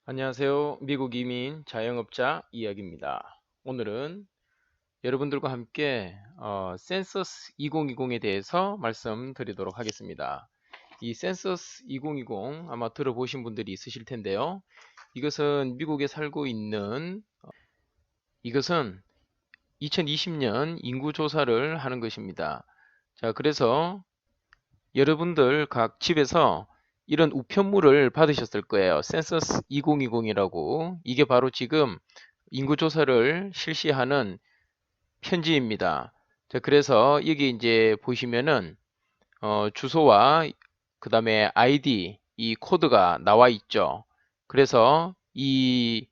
안녕하세요. 미국 이민 자영업자 이야기입니다. 오늘은 여러분들과 함께 센서스 2020에 대해서 말씀드리도록 하겠습니다. 이 센서스 2020 아마 들어보신 분들이 있으실 텐데요. 이것은 미국에 살고 있는 이것은 2020년 인구 조사를 하는 것입니다. 자, 그래서 여러분들 각 집에서 이런 우편물을 받으셨을 거예요. 센서스 2020이라고. 이게 바로 지금 인구조사를 실시하는 편지입니다. 자, 그래서 여기 이제 보시면은 주소와 그 다음에 아이디 이 코드가 나와 있죠. 그래서 이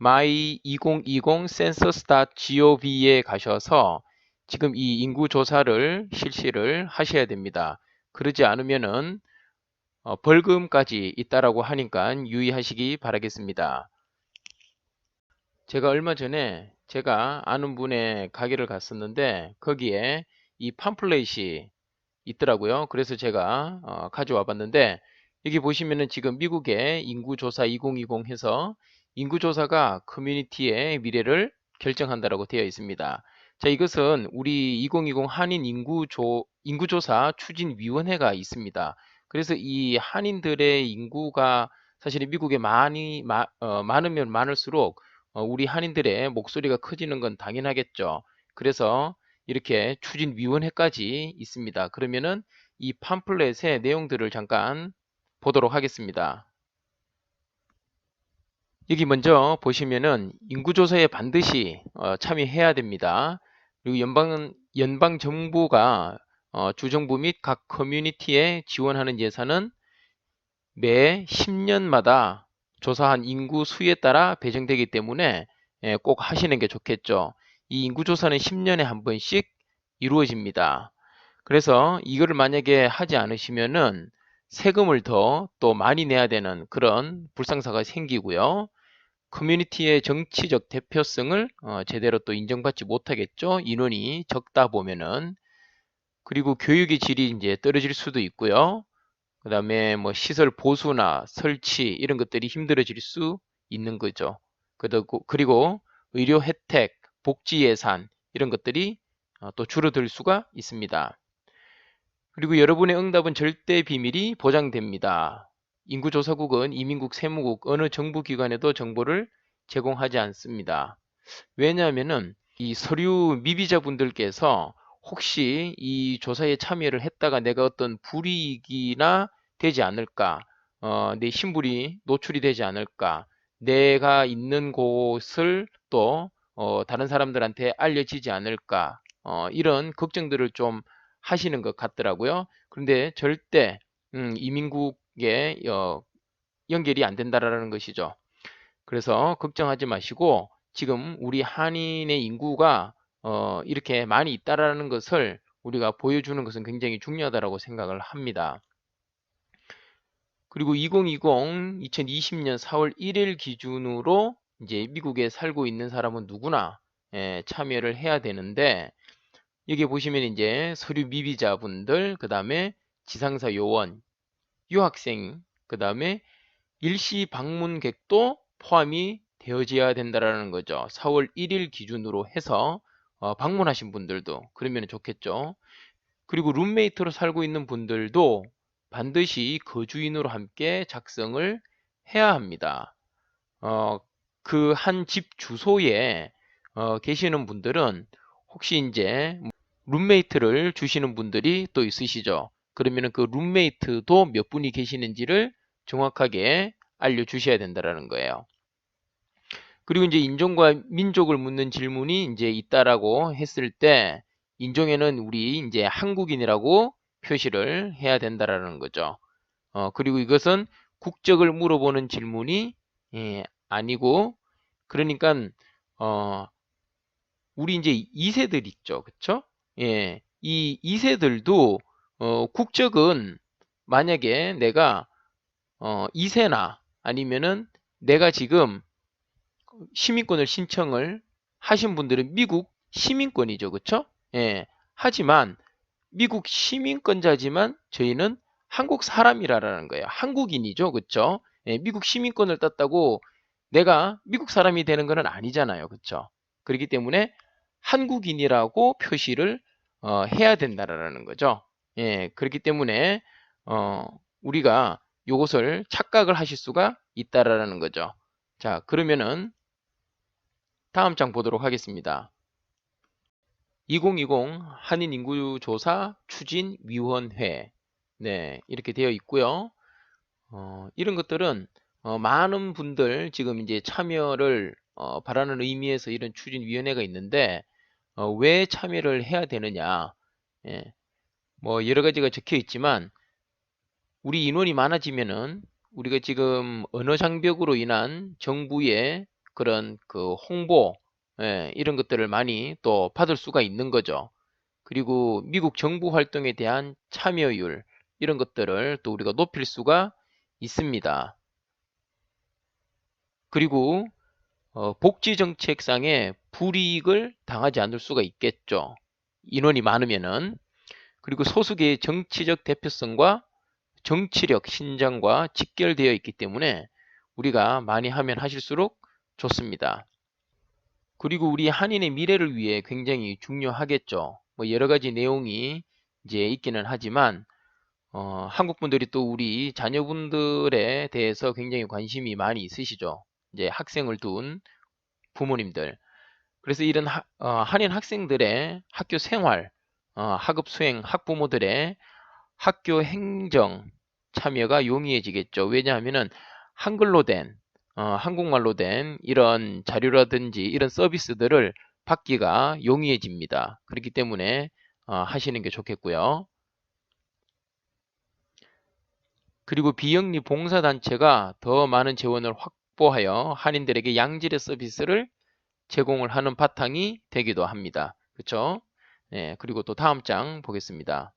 my2020 census.gov에 가셔서 지금 이 인구조사를 실시를 하셔야 됩니다. 그러지 않으면은 벌금까지 있다라고 하니까 유의하시기 바라겠습니다. 제가 얼마 전에 제가 아는 분의 가게를 갔었는데 거기에 이 팜플렛이 있더라고요. 그래서 제가 가져와 봤는데 여기 보시면은 지금 미국의 인구조사 2020 해서 인구조사가 커뮤니티의 미래를 결정한다라고 되어 있습니다. 자, 이것은 우리 2020 한인 인구조사 추진위원회가 있습니다. 그래서 이 한인들의 인구가 사실 미국에 많으면 많을수록 우리 한인들의 목소리가 커지는 건 당연하겠죠. 그래서 이렇게 추진위원회까지 있습니다. 그러면은 이 팜플렛의 내용들을 잠깐 보도록 하겠습니다. 여기 먼저 보시면은 인구조사에 반드시 참여해야 됩니다. 그리고 연방 정부가 주정부 및 각 커뮤니티에 지원하는 예산은 매 10년마다 조사한 인구 수에 따라 배정되기 때문에 꼭 하시는 게 좋겠죠. 이 인구조사는 10년에 한 번씩 이루어집니다. 그래서 이거를 만약에 하지 않으시면은 세금을 더 또 많이 내야 되는 그런 불상사가 생기고요. 커뮤니티의 정치적 대표성을 제대로 또 인정받지 못하겠죠. 인원이 적다 보면은. 그리고 교육의 질이 이제 떨어질 수도 있고요. 그 다음에 뭐 시설 보수나 설치 이런 것들이 힘들어질 수 있는 거죠. 그리고 의료 혜택, 복지 예산 이런 것들이 또 줄어들 수가 있습니다. 그리고 여러분의 응답은 절대 비밀이 보장됩니다. 인구조사국은 이민국, 세무국, 어느 정부기관에도 정보를 제공하지 않습니다. 왜냐하면은 이 서류 미비자분들께서 혹시 이 조사에 참여를 했다가 내가 어떤 불이익이나 되지 않을까, 내 신분이 노출이 되지 않을까, 내가 있는 곳을 또 다른 사람들한테 알려지지 않을까, 이런 걱정들을 좀 하시는 것 같더라고요. 그런데 절대 이민국에 연결이 안 된다라는 것이죠. 그래서 걱정하지 마시고 지금 우리 한인의 인구가 이렇게 많이 있다라는 것을 우리가 보여주는 것은 굉장히 중요하다고 생각을 합니다. 그리고 2020년 4월 1일 기준으로 이제 미국에 살고 있는 사람은 누구나 참여를 해야 되는데 여기 보시면 이제 서류 미비자분들, 그 다음에 지상사 요원, 유학생, 그 다음에 일시 방문객도 포함이 되어져야 된다라는 거죠. 4월 1일 기준으로 해서 방문하신 분들도 그러면 좋겠죠. 그리고 룸메이트로 살고 있는 분들도 반드시 거주인으로 함께 작성을 해야 합니다. 그 한 집 주소에 계시는 분들은 혹시 이제 룸메이트를 주시는 분들이 또 있으시죠. 그러면 그 룸메이트도 몇 분이 계시는지를 정확하게 알려주셔야 된다는 거예요. 그리고 이제 인종과 민족을 묻는 질문이 이제 있다라고 했을 때 인종에는 우리 이제 한국인이라고 표시를 해야 된다라는 거죠. 그리고 이것은 국적을 물어보는 질문이 아니고 그러니까 우리 이제 2세들 있죠. 그쵸? 예. 이 2세들도 국적은 만약에 내가 2세나 아니면은 내가 지금 시민권을 신청을 하신 분들은 미국 시민권이죠. 그쵸? 예. 하지만 미국 시민권자지만 저희는 한국 사람이라는 거예요. 한국인이죠. 그쵸? 미국 시민권을 땄다고 내가 미국 사람이 되는 것은 아니잖아요. 그렇죠? 그렇기 때문에 한국인이라고 표시를 해야 된다라는 거죠. 예, 그렇기 때문에 어, 우리가 요것을 착각을 하실 수가 있다라는 거죠. 자, 그러면은 다음 장 보도록 하겠습니다. 2020 한인인구조사 추진위원회. 네, 이렇게 되어 있고요. 이런 것들은 많은 분들 지금 이제 참여를 바라는 의미에서 이런 추진위원회가 있는데 왜 참여를 해야 되느냐? 예, 뭐 여러 가지가 적혀 있지만 우리 인원이 많아지면은 우리가 지금 언어 장벽으로 인한 정부의 그런 그 홍보 이런 것들을 많이 또 받을 수가 있는 거죠. 그리고 미국 정부 활동에 대한 참여율 이런 것들을 또 우리가 높일 수가 있습니다. 그리고 복지 정책상의 불이익을 당하지 않을 수가 있겠죠. 인원이 많으면은. 그리고 소수계의 정치적 대표성과 정치력 신장과 직결되어 있기 때문에 우리가 많이 하면 하실수록 좋습니다. 그리고 우리 한인의 미래를 위해 굉장히 중요하겠죠. 뭐 여러 가지 내용이 이제 있기는 하지만 한국 분들이 또 우리 자녀분들에 대해서 굉장히 관심이 많이 있으시죠. 이제 학생을 둔 부모님들. 그래서 이런 한인 학생들의 학교 생활, 학업 수행 학부모들의 학교 행정 참여가 용이해지겠죠. 왜냐하면은 한글로 된, 한국말로 된 이런 자료라든지 이런 서비스들을 받기가 용이해집니다. 그렇기 때문에 하시는 게 좋겠고요. 그리고 비영리 봉사단체가 더 많은 재원을 확보하여 한인들에게 양질의 서비스를 제공을 하는 바탕이 되기도 합니다. 그렇죠? 네, 그리고 또 다음 장 보겠습니다.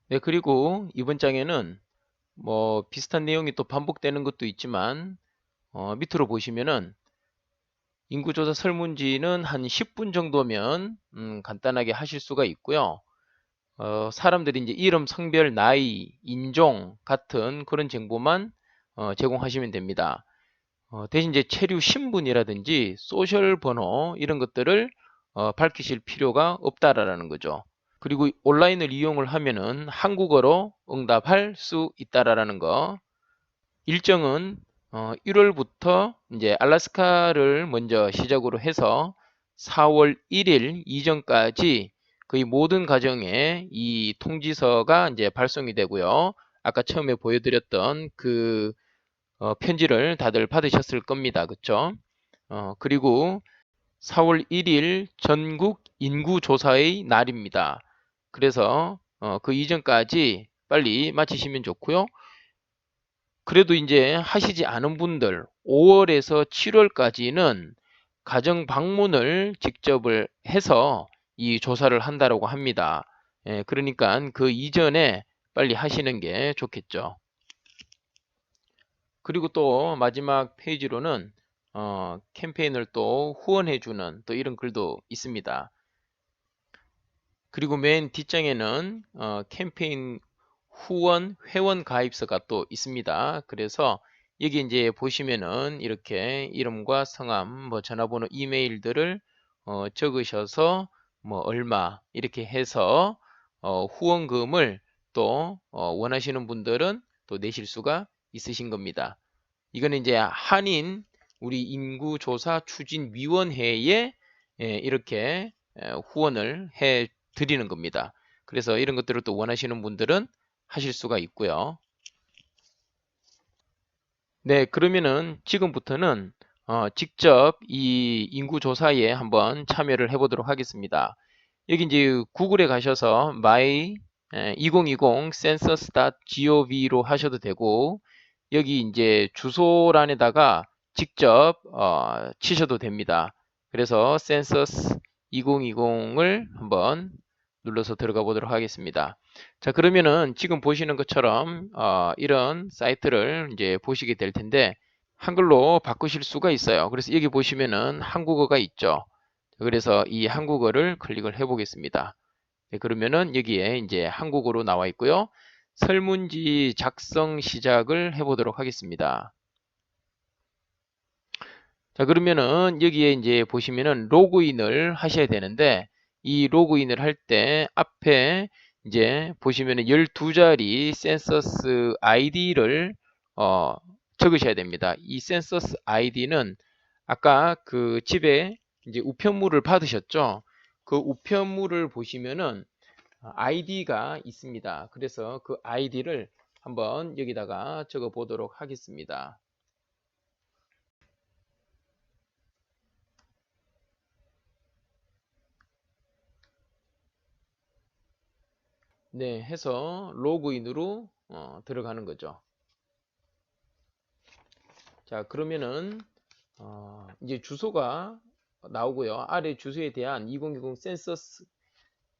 네, 그리고 이번 장에는 뭐 비슷한 내용이 또 반복되는 것도 있지만 밑으로 보시면은 인구조사 설문지는 한 10분 정도면 간단하게 하실 수가 있고요. 사람들이 이제 이름, 성별, 나이, 인종 같은 그런 정보만 제공하시면 됩니다. 대신 이제 체류 신분이라든지 소셜 번호 이런 것들을 밝히실 필요가 없다라는 거죠. 그리고 온라인을 이용을 하면은 한국어로 응답할 수 있다라는 거. 일정은 1월부터 이제 알래스카를 먼저 시작으로 해서 4월 1일 이전까지 거의 모든 가정에 이 통지서가 이제 발송이 되고요. 아까 처음에 보여드렸던 그 편지를 다들 받으셨을 겁니다. 그쵸? 그리고 4월 1일 전국 인구조사의 날입니다. 그래서 그 이전까지 빨리 마치시면 좋고요. 그래도 이제 하시지 않은 분들 5월에서 7월까지는 가정 방문을 직접을 해서 이 조사를 한다고 합니다. 예, 그러니까 그 이전에 빨리 하시는 게 좋겠죠. 그리고 또 마지막 페이지로는 캠페인을 또 후원해주는 또 이런 글도 있습니다. 그리고 맨 뒷장에는 캠페인 후원 회원 가입서가 또 있습니다. 그래서 여기 이제 보시면은 이렇게 이름과 성함, 뭐 전화번호, 이메일들을 적으셔서 뭐 얼마 이렇게 해서 후원금을 또 원하시는 분들은 또 내실 수가 있으신 겁니다. 이거는 이제 한인 우리 인구조사 추진위원회에 이렇게 후원을 해 드리는 겁니다. 그래서 이런 것들을 또 원하시는 분들은 하실 수가 있고요. 네, 그러면은 지금부터는 직접 이 인구조사에 한번 참여를 해보도록 하겠습니다. 여기 이제 구글에 가셔서 my 2020 census.gov로 하셔도 되고 여기 이제 주소란에다가 직접 치셔도 됩니다. 그래서 census 2020을 한번 눌러서 들어가 보도록 하겠습니다. 자, 그러면은 지금 보시는 것처럼 이런 사이트를 이제 보시게 될 텐데 한글로 바꾸실 수가 있어요. 그래서 여기 보시면은 한국어가 있죠. 그래서 이 한국어를 클릭을 해 보겠습니다. 네, 그러면은 여기에 이제 한국어로 나와 있고요. 설문지 작성 시작을 해보도록 하겠습니다. 자, 그러면은 여기에 이제 보시면은 로그인을 하셔야 되는데, 이 로그인을 할 때 앞에 이제 보시면은 12자리 센서스 아이디를 적으셔야 됩니다. 이 센서스 아이디는 아까 그 집에 이제 우편물을 받으셨죠? 그 우편물을 보시면은 아이디가 있습니다. 그래서 그 아이디를 한번 여기다가 적어 보도록 하겠습니다. 네, 해서 로그인으로 들어가는 거죠. 자, 그러면은 이제 주소가 나오고요. 아래 주소에 대한 2020 센서스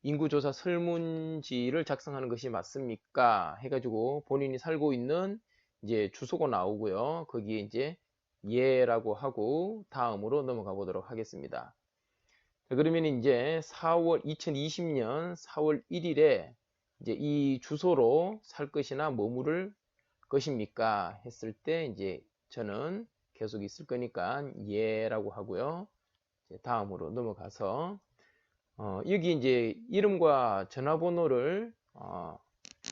인구조사 설문지를 작성하는 것이 맞습니까? 해가지고 본인이 살고 있는 이제 주소가 나오고요. 거기에 이제 예라고 하고 다음으로 넘어가 보도록 하겠습니다. 자, 그러면 이제 2020년 4월 1일에 이제 이 주소로 살 것이나 머무를 것입니까? 했을 때 이제 저는 계속 있을 거니까 예라고 하고요. 다음으로 넘어가서 여기 이제 이름과 전화번호를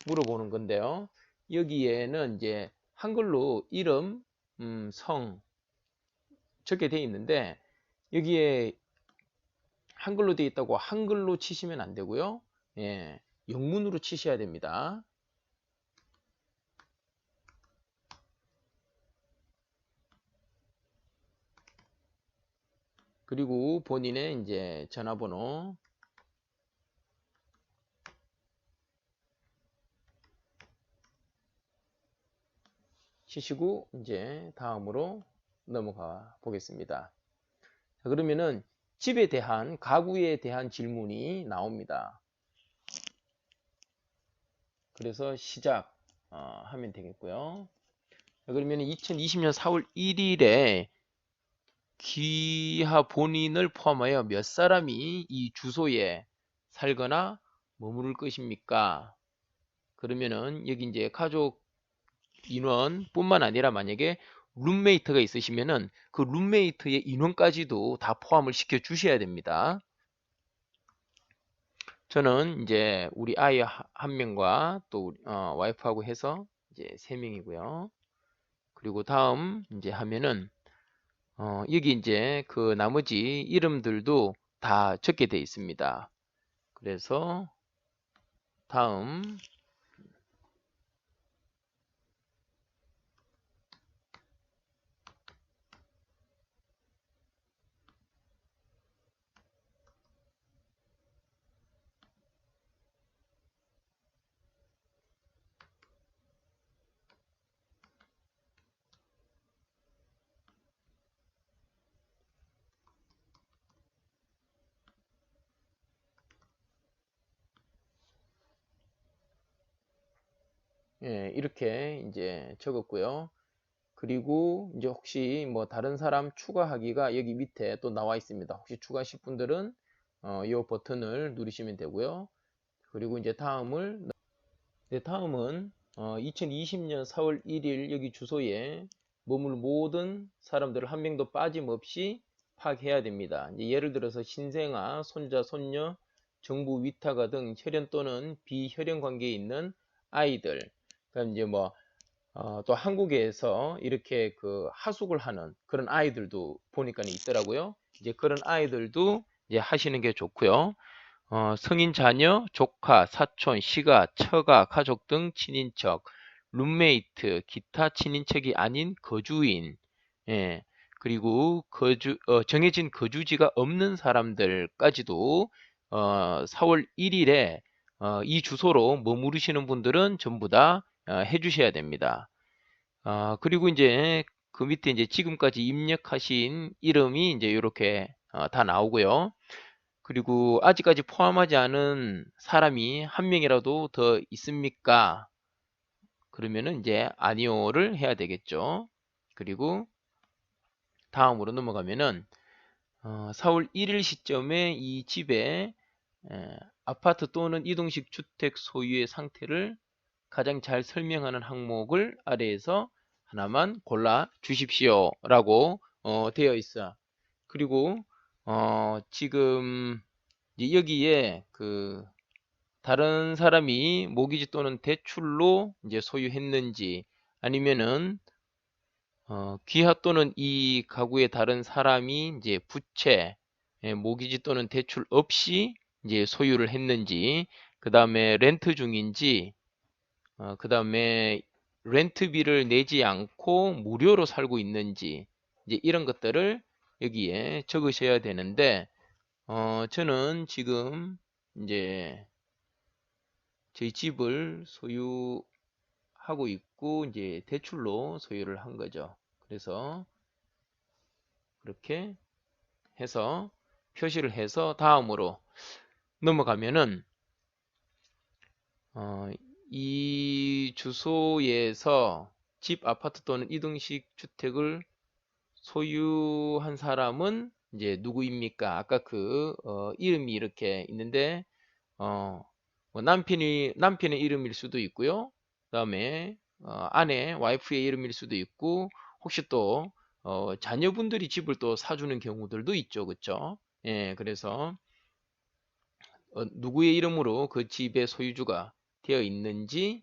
물어보는 건데요. 여기에는 이제 한글로 이름, 성 적게 되어 있는데 여기에 한글로 되어 있다고 한글로 치시면 안 되고요. 예, 영문으로 치셔야 됩니다. 그리고 본인의 이제 전화번호 치시고 이제 다음으로 넘어가 보겠습니다. 자, 그러면은 집에 대한 가구에 대한 질문이 나옵니다. 그래서 시작 하면 되겠고요. 자, 그러면 2020년 4월 1일에 귀하 본인을 포함하여 몇 사람이 이 주소에 살거나 머무를 것입니까? 그러면은 여기 이제 가족 인원뿐만 아니라 만약에 룸메이트가 있으시면은 그 룸메이트의 인원까지도 다 포함을 시켜 주셔야 됩니다. 저는 이제 우리 아이 한 명과 또 와이프하고 해서 이제 3명이고요. 그리고 다음 이제 하면은 여기 이제 그 나머지 이름들도 다 적게 되어 있습니다. 그래서 다음 예, 이렇게 이제 적었고요. 그리고 이제 혹시 뭐 다른 사람 추가하기가 여기 밑에 또 나와 있습니다. 혹시 추가하실 분들은 이 버튼을 누르시면 되고요. 그리고 이제 다음은 2020년 4월 1일 여기 주소에 머물 모든 사람들을 한 명도 빠짐없이 파악해야 됩니다. 이제 예를 들어서 신생아, 손자, 손녀, 정부 위탁아 등 혈연 또는 비혈연 관계에 있는 아이들. 그럼 이제 뭐 또 한국에서 이렇게 그 하숙을 하는 그런 아이들도 보니까 있더라고요. 이제 그런 아이들도 이제 하시는 게 좋고요. 성인 자녀, 조카, 사촌, 시가, 처가, 가족 등 친인척, 룸메이트, 기타 친인척이 아닌 거주인, 예, 그리고 정해진 거주지가 없는 사람들까지도 4월 1일에 이 주소로 머무르시는 분들은 전부 다 해주셔야 됩니다. 그리고 이제 그 밑에 이제 지금까지 입력하신 이름이 이제 이렇게 다 나오고요. 그리고 아직까지 포함하지 않은 사람이 한 명이라도 더 있습니까? 그러면은 이제 아니오를 해야 되겠죠. 그리고 다음으로 넘어가면은 4월 1일 시점에 이 집에 아파트 또는 이동식 주택 소유의 상태를 가장 잘 설명하는 항목을 아래에서 하나만 골라 주십시오 라고 되어 있어. 그리고 지금 여기에 그 다른 사람이 모기지 또는 대출로 이제 소유했는지, 아니면은 귀하 또는 이 가구의 다른 사람이 이제 부채, 모기지 또는 대출 없이 이제 소유를 했는지, 그 다음에 렌트 중인지, 그 다음에 렌트비를 내지 않고 무료로 살고 있는지, 이제 이런 것들을 여기에 적으셔야 되는데, 저는 지금 이제 저희 집을 소유하고 있고, 이제 대출로 소유를 한 거죠. 그래서 그렇게 해서 표시를 해서 다음으로 넘어가면은, 이 주소에서 집, 아파트 또는 이등식 주택을 소유한 사람은 이제 누구입니까? 아까 그 이름이 이렇게 있는데, 뭐 남편의 이름일 수도 있고요. 그다음에 아내, 와이프의 이름일 수도 있고, 혹시 또 자녀분들이 집을 또 사주는 경우들도 있죠, 그렇죠? 예, 그래서 누구의 이름으로 그 집의 소유주가 되어 있는지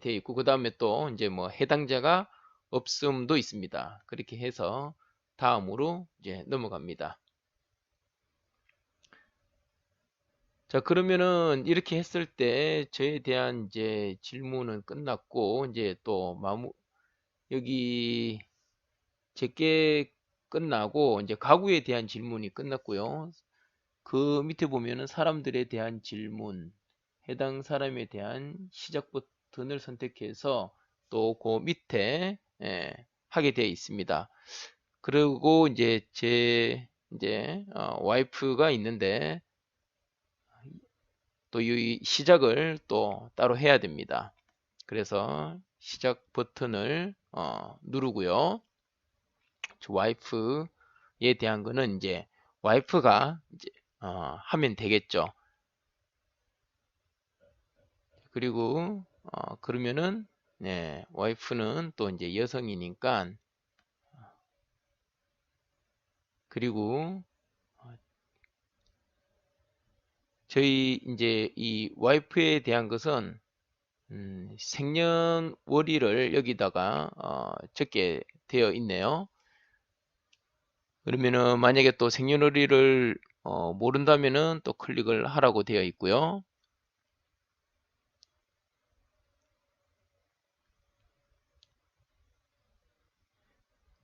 되어 있고, 그 다음에 또 이제 뭐 해당자가 없음도 있습니다. 그렇게 해서 다음으로 이제 넘어갑니다. 자, 그러면은 이렇게 했을 때 저에 대한 이제 질문은 끝났고, 이제 또 여기 제게 끝나고 이제 가구에 대한 질문이 끝났고요. 그 밑에 보면은 사람들에 대한 질문, 해당 사람에 대한 시작 버튼을 선택해서 또 그 밑에 하게 되어 있습니다. 그리고 이제 제 이제 와이프가 있는데, 또 이 시작을 또 따로 해야 됩니다. 그래서 시작 버튼을 누르고요. 와이프에 대한 거는 이제 와이프가 이제 하면 되겠죠. 그리고 그러면은 네, 와이프는 또 이제 여성이니까, 그리고 저희 이제 이 와이프에 대한 것은 생년월일을 여기다가 적게 되어 있네요. 그러면은 만약에 또 생년월일을 모른다면은 또 클릭을 하라고 되어 있고요.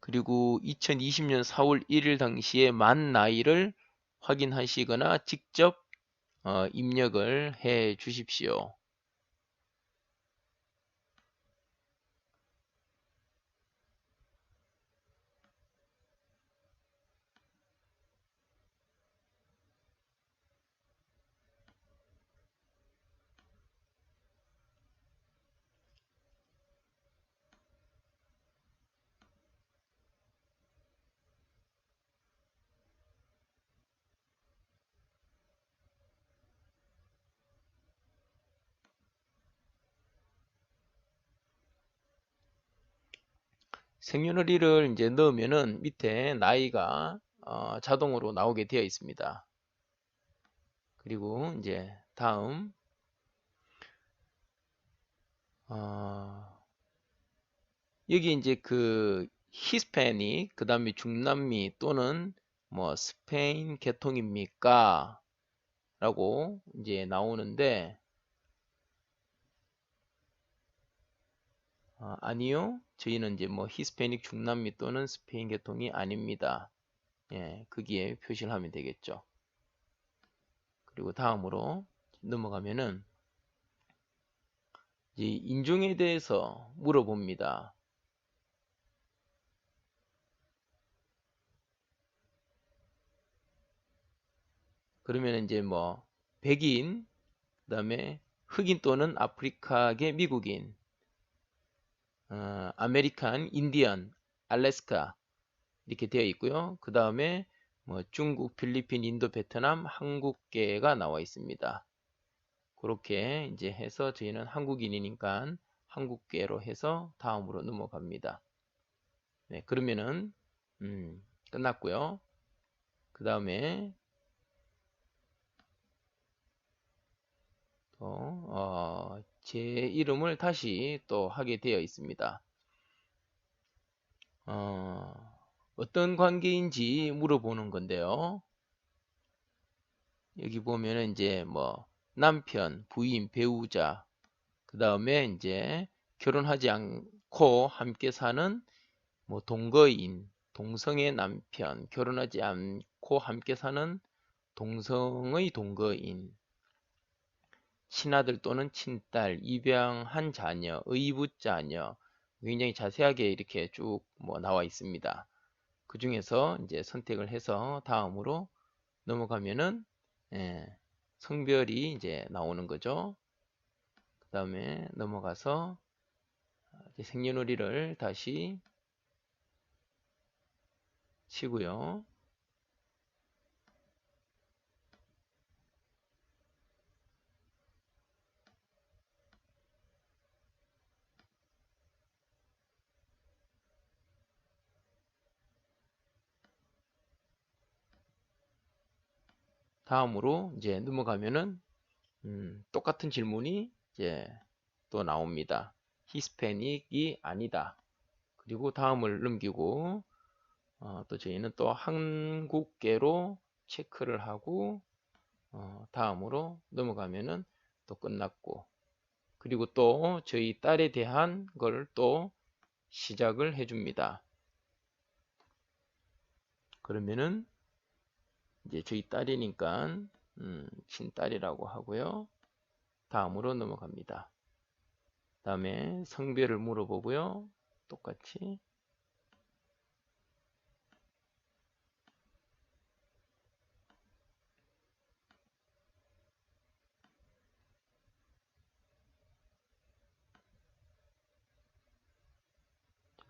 그리고 2020년 4월 1일 당시에 만 나이를 확인하시거나 직접 입력을 해 주십시오. 생년월일을 이제 넣으면은 밑에 나이가 자동으로 나오게 되어 있습니다. 그리고 이제 다음 여기 이제 그 히스패닉, 그 다음에 중남미 또는 뭐 스페인 계통입니까? 라고 이제 나오는데, 아니요. 저희는 이제 뭐 히스패닉 중남미 또는 스페인 계통이 아닙니다. 예, 거기에 표시를 하면 되겠죠. 그리고 다음으로 넘어가면은 이제 인종에 대해서 물어봅니다. 그러면 이제 뭐 백인, 그다음에 흑인 또는 아프리카계 미국인, 아메리칸, 인디언, 알래스카 이렇게 되어 있고요. 그 다음에 뭐 중국, 필리핀, 인도, 베트남, 한국계가 나와 있습니다. 그렇게 이제 해서 저희는 한국인이니까 한국계로 해서 다음으로 넘어갑니다. 네, 그러면은 끝났고요. 그 다음에 제 이름을 다시 또 하게 되어 있습니다. 어떤 관계인지 물어보는 건데요. 여기 보면은 이제 뭐 남편, 부인, 배우자, 그 다음에 이제 결혼하지 않고 함께 사는 뭐 동거인, 동성의 남편, 결혼하지 않고 함께 사는 동성의 동거인, 친아들 또는 친딸, 입양한 자녀, 의붓자녀, 굉장히 자세하게 이렇게 쭉 뭐 나와 있습니다. 그 중에서 이제 선택을 해서 다음으로 넘어가면은 성별이 이제 나오는 거죠. 그 다음에 넘어가서 이제 생년월일을 다시 치고요. 다음으로 이제 넘어가면은 똑같은 질문이 이제 또 나옵니다. 히스패닉이 아니다. 그리고 다음을 넘기고 또 저희는 또 한국계로 체크를 하고 다음으로 넘어가면은 또 끝났고, 그리고 또 저희 딸에 대한 걸 또 시작을 해줍니다. 그러면은 이제 저희 딸이니까 친딸이라고 하고요. 다음으로 넘어갑니다. 다음에 성별을 물어보고요. 똑같이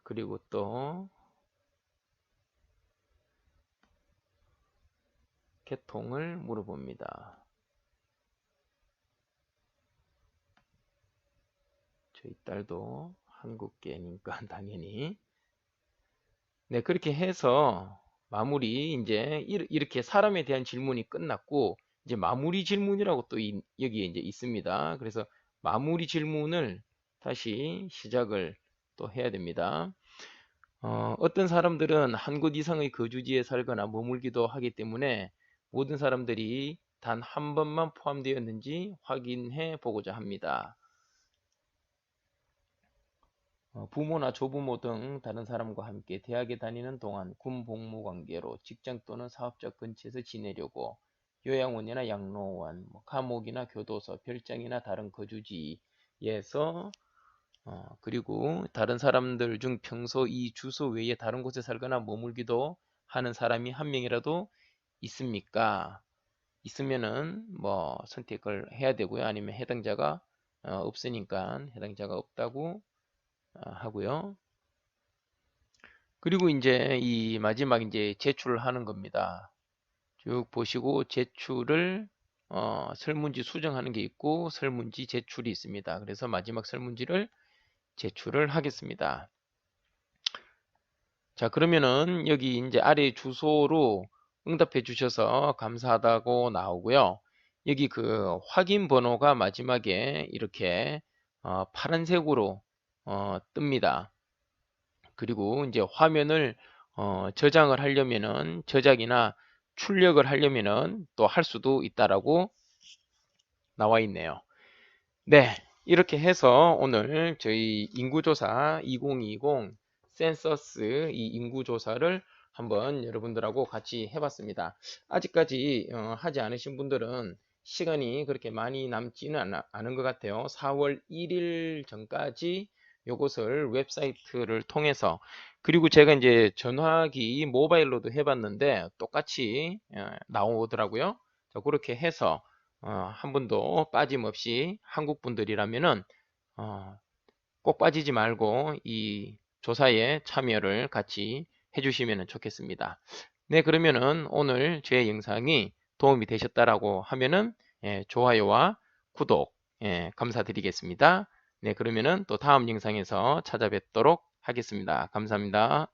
그리고 또 계통을 물어봅니다. 저희 딸도 한국계니까 당연히. 네, 그렇게 해서 마무리 이제 이렇게 사람에 대한 질문이 끝났고 이제 마무리 질문이라고 또 여기에 이제 있습니다. 그래서 마무리 질문을 다시 시작을 또 해야 됩니다. 어떤 사람들은 한 곳 이상의 거주지에 살거나 머물기도 하기 때문에 모든 사람들이 단 한 번만 포함되었는지 확인해 보고자 합니다. 부모나 조부모 등 다른 사람과 함께 대학에 다니는 동안 군 복무 관계로 직장 또는 사업자 근처에서 지내려고 요양원이나 양로원, 감옥이나 교도소, 별장이나 다른 거주지에서 그리고 다른 사람들 중 평소 이 주소 외에 다른 곳에 살거나 머물기도 하는 사람이 한 명이라도 있습니까? 있으면은 뭐 선택을 해야 되고요. 아니면 해당자가 없으니까 해당자가 없다고 하고요. 그리고 이제 이 마지막 이제 제출을 하는 겁니다. 쭉 보시고 제출을 설문지 수정하는 게 있고 설문지 제출이 있습니다. 그래서 마지막 설문지를 제출을 하겠습니다. 자, 그러면은 여기 이제 아래 주소로 응답해 주셔서 감사하다고 나오고요. 여기 그 확인 번호가 마지막에 이렇게 파란색으로 뜹니다. 그리고 이제 화면을 저장을 하려면은 저장이나 출력을 하려면은 또 할 수도 있다라고 나와 있네요. 네, 이렇게 해서 오늘 저희 인구조사 2020 센서스 이 인구조사를 한번 여러분들하고 같이 해봤습니다. 아직까지 하지 않으신 분들은 시간이 그렇게 많이 남지는 않은 것 같아요. 4월 1일 전까지 요것을 웹사이트를 통해서, 그리고 제가 이제 전화기 모바일로도 해봤는데 똑같이 나오더라고요. 자, 그렇게 해서 한 분도 빠짐없이 한국 분들이라면은 꼭 빠지지 말고 이 조사에 참여를 같이 해주시면 좋겠습니다. 네, 그러면은 오늘 제 영상이 도움이 되셨다라고 하면은 좋아요와 구독, 예, 감사드리겠습니다. 네, 그러면은 또 다음 영상에서 찾아뵙도록 하겠습니다. 감사합니다.